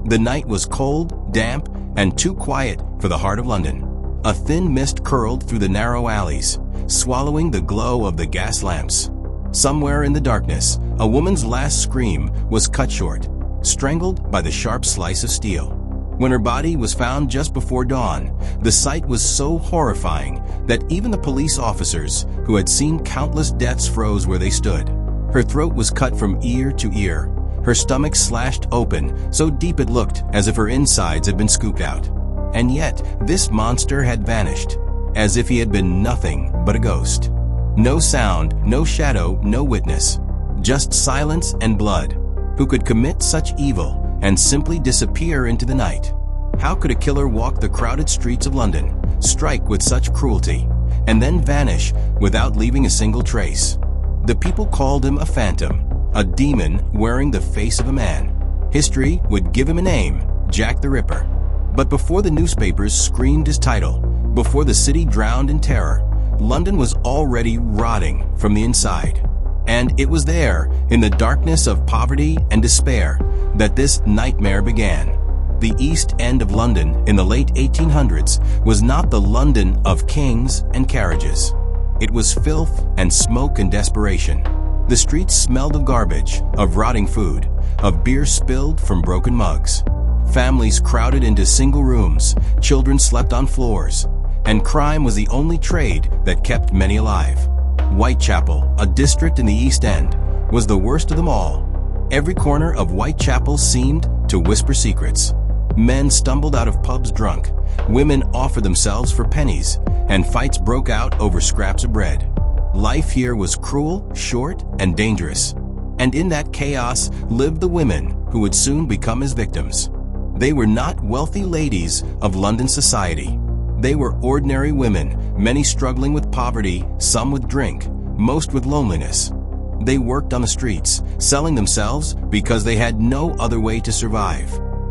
The night was cold, damp, and too quiet for the heart of London. A thin mist curled through the narrow alleys, swallowing the glow of the gas lamps. Somewhere in the darkness, a woman's last scream was cut short, strangled by the sharp slice of steel. When her body was found just before dawn, the sight was so horrifying that even the police officers who had seen countless deaths froze where they stood. Her throat was cut from ear to ear, her stomach slashed open so deep it looked as if her insides had been scooped out. And yet, this monster had vanished, as if he had been nothing but a ghost. No sound, no shadow, no witness. Just silence and blood. Who could commit such evil and simply disappear into the night? How could a killer walk the crowded streets of London, strike with such cruelty, and then vanish without leaving a single trace? The people called him a phantom, a demon wearing the face of a man. History would give him a name, Jack the Ripper. But before the newspapers screamed his title, before the city drowned in terror, London was already rotting from the inside. And it was there, in the darkness of poverty and despair, that this nightmare began. The East End of London in the late 1800s was not the London of kings and carriages. It was filth and smoke and desperation. The streets smelled of garbage, of rotting food, of beer spilled from broken mugs. Families crowded into single rooms, children slept on floors, and crime was the only trade that kept many alive. Whitechapel, a district in the East End, was the worst of them all. Every corner of Whitechapel seemed to whisper secrets. Men stumbled out of pubs drunk, women offered themselves for pennies, and fights broke out over scraps of bread. Life here was cruel, short, and dangerous. And in that chaos lived the women who would soon become his victims. They were not wealthy ladies of London society. They were ordinary women, many struggling with poverty, some with drink, most with loneliness. They worked on the streets, selling themselves because they had no other way to survive.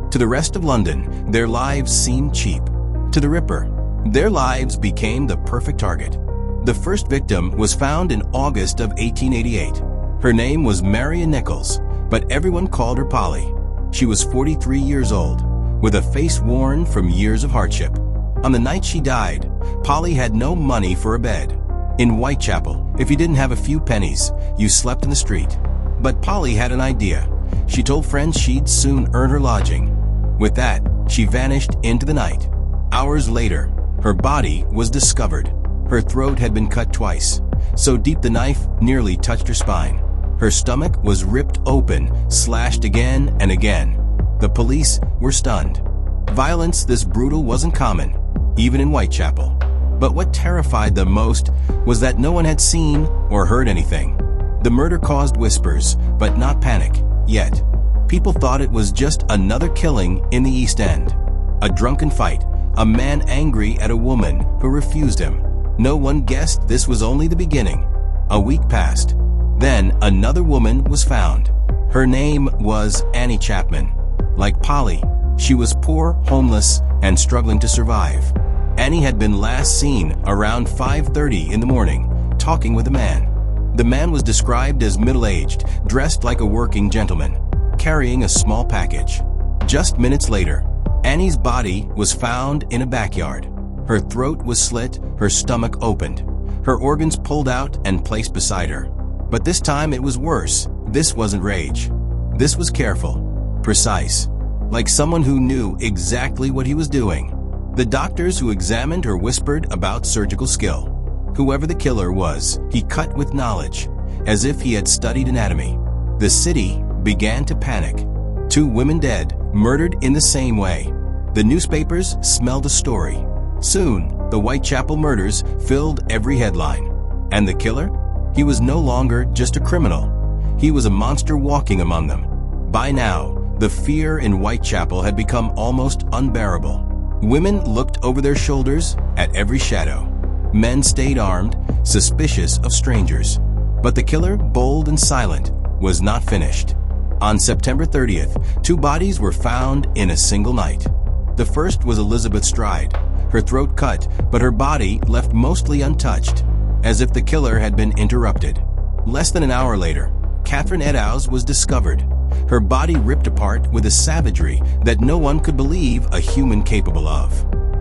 To the rest of London, their lives seemed cheap. To the Ripper, their lives became the perfect target. The first victim was found in August of 1888. Her name was Marian Nichols, but everyone called her Polly. She was 43 years old, with a face worn from years of hardship. On the night she died, Polly had no money for a bed. In Whitechapel, if you didn't have a few pennies, you slept in the street. But Polly had an idea. She told friends she'd soon earn her lodging. With that, she vanished into the night. Hours later, her body was discovered. Her throat had been cut twice, so deep the knife nearly touched her spine. Her stomach was ripped open, slashed again and again. The police were stunned. Violence this brutal wasn't common, even in Whitechapel. But what terrified them most was that no one had seen or heard anything. The murder caused whispers, but not panic, yet. People thought it was just another killing in the East End. A drunken fight, a man angry at a woman who refused him. No one guessed this was only the beginning. A week passed. Then another woman was found. Her name was Annie Chapman. Like Polly, she was poor, homeless, and struggling to survive. Annie had been last seen around 5:30 in the morning, talking with a man. The man was described as middle-aged, dressed like a working gentleman, carrying a small package. Just minutes later, Annie's body was found in a backyard. Her throat was slit, her stomach opened, her organs pulled out and placed beside her. But this time it was worse. This wasn't rage. This was careful, precise, like someone who knew exactly what he was doing. The doctors who examined her whispered about surgical skill. Whoever the killer was, he cut with knowledge, as if he had studied anatomy. The city began to panic. 2 women dead, murdered in the same way. The newspapers smelled a story. Soon, the Whitechapel murders filled every headline. And the killer? He was no longer just a criminal. He was a monster walking among them. By now, the fear in Whitechapel had become almost unbearable. Women looked over their shoulders at every shadow. Men stayed armed, suspicious of strangers. But the killer, bold and silent, was not finished. On September 30th, 2 bodies were found in a single night. The first was Elizabeth Stride, her throat cut, but her body left mostly untouched, as if the killer had been interrupted. Less than an hour later, Catherine Eddowes was discovered. her body ripped apart with a savagery that no one could believe a human capable of.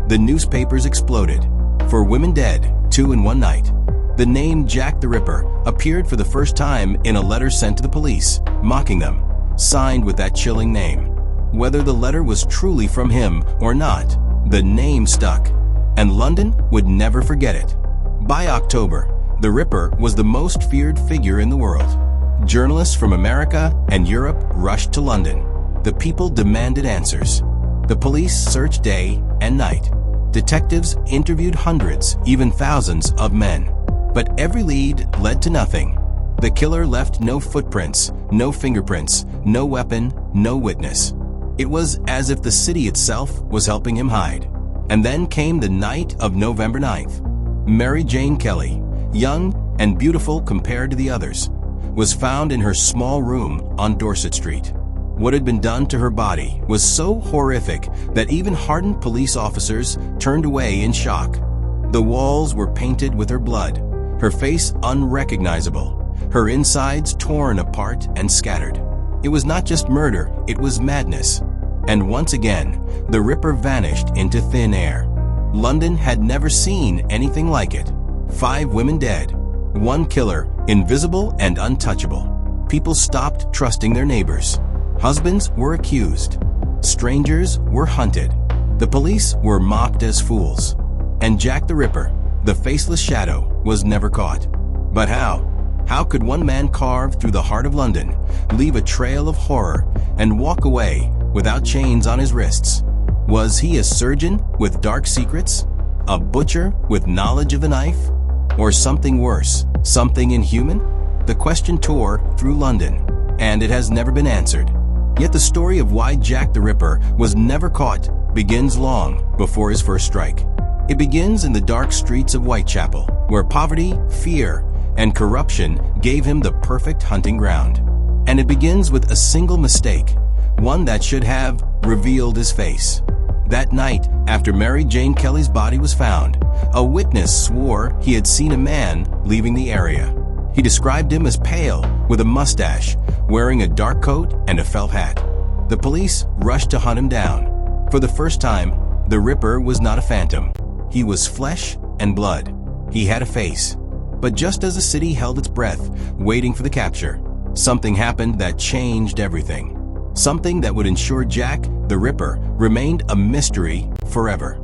The newspapers exploded. For women dead, 2 in one night. The name Jack the Ripper appeared for the first time in a letter sent to the police, mocking them, signed with that chilling name. Whether the letter was truly from him or not, the name stuck, and London would never forget it. By October, the Ripper was the most feared figure in the world. Journalists from America and Europe rushed to London. The people demanded answers. The police searched day and night. Detectives interviewed hundreds, even thousands of men. But every lead led to nothing. The killer left no footprints, no fingerprints, no weapon, no witness. It was as if the city itself was helping him hide. And then came the night of November 9th. Mary Jane Kelly, young and beautiful compared to the others, was found in her small room on Dorset Street. What had been done to her body was so horrific that even hardened police officers turned away in shock. The walls were painted with her blood, her face unrecognizable, her insides torn apart and scattered. It was not just murder, it was madness. And once again, the Ripper vanished into thin air. London had never seen anything like it. 5 women dead, 1 killer, invisible and untouchable. People stopped trusting their neighbors. Husbands were accused. Strangers were hunted. The police were mocked as fools. And Jack the Ripper, the faceless shadow, was never caught. But how? How could one man carve through the heart of London, leave a trail of horror, and walk away without chains on his wrists? Was he a surgeon with dark secrets? A butcher with knowledge of a knife? Or something worse, something inhuman? The question tore through London, and it has never been answered. Yet the story of why Jack the Ripper was never caught begins long before his first strike. It begins in the dark streets of Whitechapel, where poverty, fear, and corruption gave him the perfect hunting ground. And it begins with a single mistake, one that should have revealed his face. That night, after Mary Jane Kelly's body was found, a witness swore he had seen a man leaving the area. He described him as pale, with a mustache, wearing a dark coat and a felt hat. The police rushed to hunt him down. For the first time, the Ripper was not a phantom. He was flesh and blood. He had a face. But just as the city held its breath, waiting for the capture, something happened that changed everything. Something that would ensure Jack the Ripper remained a mystery forever.